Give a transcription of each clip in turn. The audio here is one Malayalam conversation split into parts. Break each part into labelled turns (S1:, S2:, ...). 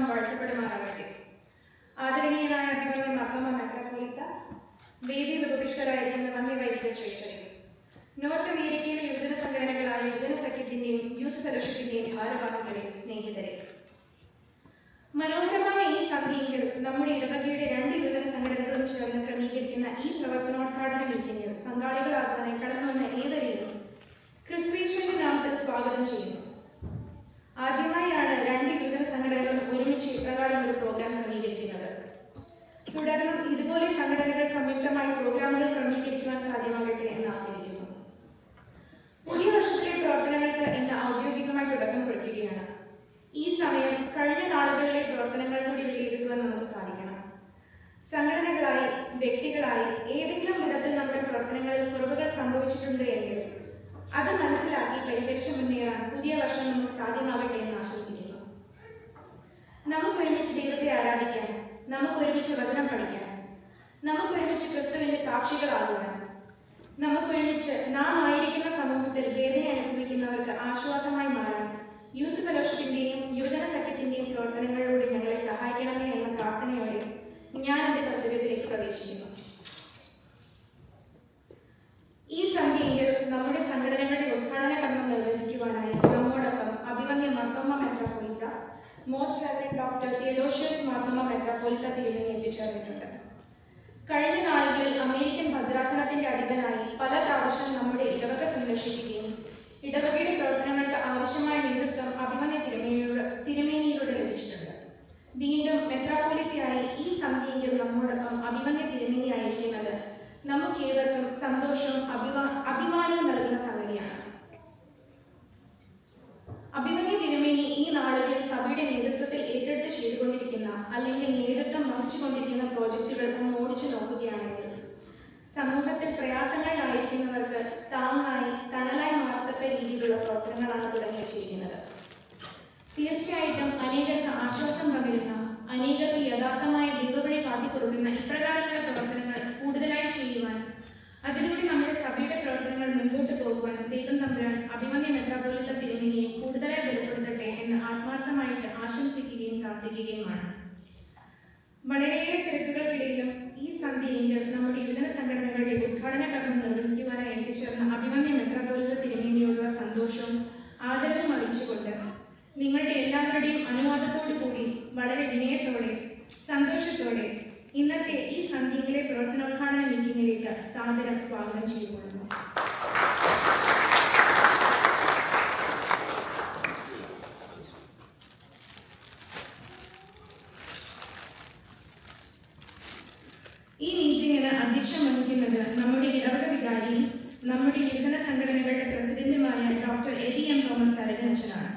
S1: നാമം വാഴ്ത്തപ്പെടുമാറാകട്ടെ. ആദരണീയനായ അഭിമന്യ മാർത്തോമാ മെത്രാപ്പോലീത്ത, വേദി ഉപവിഷ്ടരായിരിക്കുന്ന വന്യ വൈദിക ശ്രേഷ്ഠരെ, നോർത്ത് അമേരിക്കയിലെ യുവജന സംഘടനകളായ യുവജന സഖ്യത്തിന്റെയും യൂത്ത് ഫെലോഷിപ്പിന്റെയും ഭാരവാഹികളെ, സ്നേഹിതരെ, മനോഹരമായ ഈ സന്ധ്യയിൽ നമ്മുടെ ഇടവകയുടെ 2 യുവജന സംഘടനകളും ചേർന്ന് ക്രമീകരിക്കുന്ന ഈ പ്രവർത്തനോദ്ഘാടന മീറ്റിംഗിൽ പങ്കാളികളാകാനായി കടന്നു വന്ന ഏവരെയും ക്രിസ്തുയേശുവിന്റെ നാമത്തിൽ സ്വാഗതം ചെയ്യുന്നു. ആദ്യമായാണ് 2 യുവജന സംഘടനകളും ഒരുമിച്ച് ഇപ്രകാരം ഒരു പ്രോഗ്രാം ക്രമീകരിക്കുന്നത്. തുടർന്നും ഇതുപോലെ സംഘടനകൾ സംയുക്തമായി പ്രോഗ്രാമുകൾ ക്രമീകരിക്കുവാൻ സാധ്യമാകട്ടെ എന്ന് ആഗ്രഹിക്കുന്നു. പുതിയ വർഷത്തിലെ പ്രവർത്തനങ്ങൾക്ക് ഇന്ന് ഔദ്യോഗികമായി തുടക്കം കുറിക്കുകയാണ്. ഈ സമയം കഴിഞ്ഞ നാളുകളിലെ പ്രവർത്തനങ്ങൾ കൂടി വിലയിരുത്തുവാൻ നമുക്ക് സാധിക്കണം. സംഘടനകളായി, വ്യക്തികളായി ഏതെങ്കിലും വിധത്തിൽ നമ്മുടെ പ്രവർത്തനങ്ങളിൽ കുറവുകൾ സംഭവിച്ചിട്ടുണ്ട് എങ്കിൽ അത് മനസ്സിലാക്കി പരിഹരിച്ച് മുന്നേറാൻ പുതിയ വർഷം നമുക്ക് സാധ്യമാകട്ടെ എന്ന് ആശംസിക്കുന്നു. നമുക്കൊരുമിച്ച് ദൈവത്തെ ആരാധിക്കാൻ, നമുക്കൊരുമിച്ച് വചനം പഠിക്കാൻ, നമുക്കൊരുമിച്ച് ക്രിസ്തുവിന്റെ സാക്ഷികളാകുവാൻ, നമുക്കൊരുമിച്ച് നാം ആയിരിക്കുന്ന സമൂഹത്തിൽ വേദന അനുഭവിക്കുന്നവർക്ക് ആശ്വാസമായി മാറാൻ യൂത്ത് ഫെലോഷിപ്പിന്റെയും യുവജന സഖ്യത്തിന്റെയും പ്രവർത്തനങ്ങളിലൂടെ ഞങ്ങളെ സഹായിക്കണമേ എന്ന പ്രാർത്ഥനയോടെ ഞാൻ എൻ്റെ കർത്തവ്യത്തിലേക്ക് പ്രവേശിക്കുന്നു. ഈ സന്ധ്യയിൽ നമ്മുടെ സംഘടനകളുടെ ഉദ്ഘാടന കർമ്മം നിർവഹിക്കുവാനായി നമ്മോടൊപ്പം അഭിമന്യ മാർത്തോമാ മെത്രാപ്പോലീത്ത, most Reverend doctor Theodosius Marthoma മെത്രാപ്പോലീത്ത തിരുമേനി എത്തിച്ചേർന്നിട്ടുണ്ട്. കഴിഞ്ഞ നാളുകളിൽ അമേരിക്കൻ ഭദ്രാസനത്തിന്റെ അധിപനായി പല പ്രാവശ്യം നമ്മുടെ ഇടവക സന്ദർശിക്കുകയും ഇടവകയുടെ പ്രവർത്തനങ്ങൾക്ക് ആവശ്യമായ നേതൃത്വം അഭിമന്യ തിരുമേനിയിലൂടെ ലഭിച്ചിട്ടുണ്ട്. വീണ്ടും മെത്രാപ്പോലീത്തയായി ഈ സന്ധ്യയിൽ നമ്മോടൊപ്പം അഭിമന്യ തിരുമേനിയായിരിക്കുന്നത് നമുക്കേവർക്കും സന്തോഷവും അഭിമാനവും നൽകുന്ന സംഗതിയാണ്. അഭിമന്യ തിരുമേനി ഈ നാളുകളിൽ സഭയുടെ നേതൃത്വത്തിൽ ഏറ്റെടുത്ത് ചെയ്തുകൊണ്ടിരിക്കുന്ന അല്ലെങ്കിൽ നേതൃത്വം വഹിച്ചുകൊണ്ടിരിക്കുന്ന പ്രോജക്റ്റുകൾ ഒന്ന് ഓടിച്ചു നോക്കുകയാണെങ്കിൽ സമൂഹത്തിൽ പ്രയാസങ്ങളിലായിരിക്കുന്നവർക്ക് താങ്ങായി, തണലായി മാറത്തക്ക രീതിയിലുള്ള പ്രവർത്തനങ്ങളാണ് തുടങ്ങി വച്ചിരിക്കുന്നത്. തീർച്ചയായിട്ടും അനേകർക്ക് ആശ്വാസം പകരുന്ന, അനേകർക്ക് യഥാർത്ഥമായ ദൈവവഴി കാട്ടിക്കൊടുക്കുന്ന ഇപ്രകാരമുള്ള പ്രവർത്തനങ്ങൾ കൂടുതലായി ചെയ്യുവാൻ, അതിലൂടെ നമ്മുടെ സഭയുടെ പ്രവർത്തനങ്ങൾ മുൻപോട്ട് പോകുവാൻ ദൈവം തമ്പുരാൻ അഭിമന്യ മെത്രാപ്പോലീത്ത തിരുമേനിയെ കൂടുതലായി ബലപ്പെടുത്തട്ടെ എന്ന് ആത്മാർത്ഥമായിട്ട് ആശംസിക്കുകയും പ്രാർത്ഥിക്കുകയുമാണ്. വളരെയേറെ തിരക്കുകൾക്കിടയിലും ഈ സന്ധ്യയിൽ നമ്മുടെ യുവജന സംഘടനകളുടെ ഉദ്ഘാടന കർമ്മം നിർവഹിക്കുവാനായി എത്തിച്ചേർന്ന അഭിമന്യ മെത്രാപ്പോലീത്ത തിരുമേനിയോടുള്ള സന്തോഷവും ആദരവും അറിയിച്ചുകൊണ്ട് നിങ്ങളുടെ എല്ലാവരുടെയും അനുവാദത്തോടു കൂടി വളരെ വിനയത്തോടെ, സന്തോഷത്തോടെ ഇന്നത്തെ ഈ സന്ധ്യയിലെ പ്രവർത്തനോദ്ഘാടന മീറ്റിംഗിലേക്ക് സാദരം സ്വാഗതം ചെയ്തുകൊള്ളുന്നു. ഈ മീറ്റിംഗിന് അധ്യക്ഷം വഹിക്കുന്നത് നമ്മുടെ ഇടവക വികാരിയും നമ്മുടെ യുവജന സംഘടനകളുടെ പ്രസിഡന്റുമായ doctor AD M Thomas Tharakan അച്ഛനാണ്.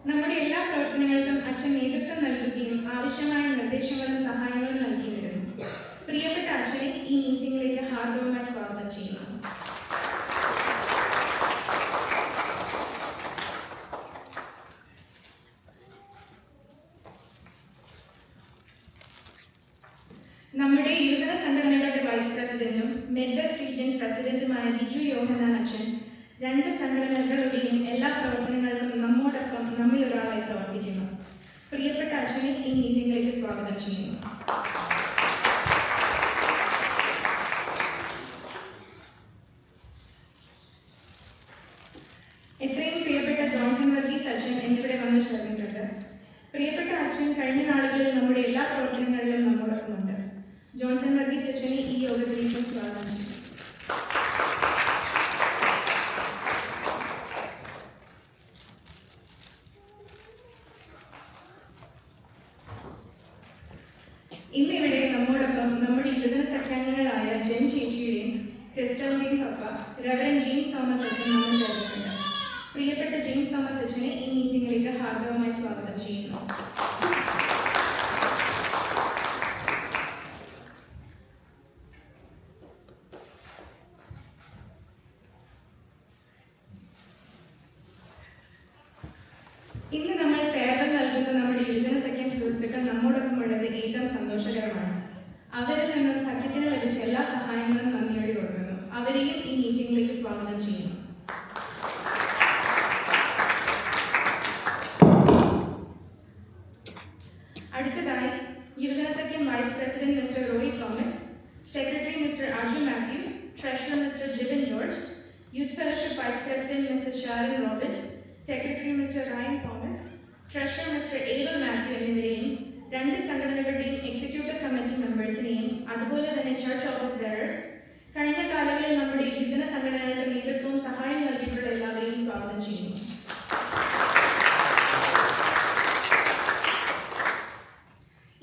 S1: നമ്മുടെ എല്ലാ പ്രവർത്തനങ്ങൾക്കും അച്ഛൻ നേതൃത്വം നൽകുകയും ആവശ്യമായ നിർദ്ദേശങ്ങളും സഹായങ്ങളും നൽകി വരുന്നു. പ്രിയപ്പെട്ട അച്ഛനെ ഈ മീറ്റിംഗിലേക്ക് ഹാർദവമായി സ്വാഗതം ചെയ്യുന്നു. നമ്മുടെ യുവജന സംഘടനകളുടെ വൈസ് പ്രസിഡന്റും മെഡ്വെസ്റ്റ് റീജിയൻ പ്രസിഡന്റുമായ ബിജു യോഹന്നാൻ അച്ഛൻ 2 സംഘടനകളുടെയും എല്ലാ പ്രവർത്തനങ്ങൾക്കും നമ്മോടൊപ്പം നമ്മിലൊരാളായി പ്രവർത്തിക്കുന്നു. പ്രിയപ്പെട്ട അച്ഛനെ ഈ മീറ്റിംഗിലേക്ക് സ്വാഗതം ചെയ്യുന്നു. എത്രയും പ്രിയപ്പെട്ട ജോൺസൺ വർഗീസ് അച്ഛൻ എന്നിവിടെ വന്ന് ചേർന്നിട്ടുണ്ട്. പ്രിയപ്പെട്ട അച്ഛൻ കഴിഞ്ഞ നാളുകളിൽ നമ്മുടെ എല്ലാ പ്രവർത്തനങ്ങളിലും നമ്മോടൊപ്പമുണ്ട്. ജോൺസൺ വർഗീസ് അച്ഛനെ ഈ യോഗത്തിലേക്ക് സ്വാഗതം ചെയ്യുന്നു. ഇന്നിവിടെ നമ്മോടൊപ്പം നമ്മുടെ യുവജന സഖ്യാംഗങ്ങളായ ജെൻ ചേച്ചിയുടെയും ക്രിസ്റ്റലിന്റെയും പപ്പ റവറൻഡ് ജെയിംസ് തോമസ് അച്ഛൻ നമ്മൾ ചേർന്നിട്ടുണ്ട്. പ്രിയപ്പെട്ട ജെയിംസ് തോമസ് അച്ഛനെ ഈ മീറ്റിംഗിലേക്ക് ഹാർദവമായി സ്വാഗതം ചെയ്യുന്നു. ഇന്ന് നമ്മൾ ഫെയർവെൽ നൽകുന്ന നമ്മുടെ യുവജന സഖ്യം സുഹൃത്തുക്കൾ നമ്മോടൊപ്പം ഉള്ളത് ഏറ്റവും സന്തോഷകരമാണ്. അവരിൽ നിന്നും സഖ്യത്തിന് ലഭിച്ച എല്ലാ സഹായങ്ങളും നന്ദിയോടെ ഓർക്കുന്നു. അവരെയും ഈ മീറ്റിംഗിലേക്ക് സ്വാഗതം ചെയ്യുന്നു. Youth Fellowship Vice President Mrs. Sharon Robin, Secretary Mr. Ryan Thomas, Treasurer Mr. Abel Matthew എന്നിവരെയും രണ്ട് സംഘടനകളുടെയും എക്സിക്യൂട്ടീവ് കമ്മിറ്റി മെമ്പേഴ്സിനെയും അതുപോലെ തന്നെ ചർച്ച് ഓഫീസ് ബെയറേഴ്സ്, കഴിഞ്ഞ കാലങ്ങളിൽ നമ്മുടെ യുവജന സംഘടനകളുടെ നേതൃത്വവും സഹായം നൽകിയിട്ടുള്ള എല്ലാവരെയും സ്വാഗതം ചെയ്യുന്നു.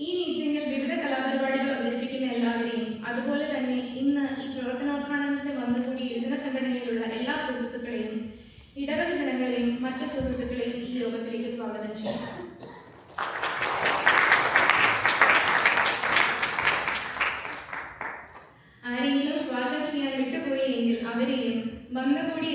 S1: ഈ മീറ്റിംഗിൽ വിവിധ കലാപരിപാടികൾ അവതരിപ്പിക്കുന്ന എല്ലാവരെയും അതുപോലെ തന്നെ ഇന്ന് ഈ പ്രവർത്തനോദ്ഘാടനത്തിന് വന്നുകൂടി യുവജന സംഘടനയിലുള്ള എല്ലാ സുഹൃത്തുക്കളെയും ഇടവക ജനങ്ങളെയും മറ്റ് സുഹൃത്തുക്കളെയും ഈ യോഗത്തിലേക്ക് സ്വാഗതം ചെയ്യുന്നു. ആരെങ്കിലും സ്വാഗതം ചെയ്യാൻ വിട്ടുപോയി എങ്കിൽ അവരെയും വന്നുകൂടിയ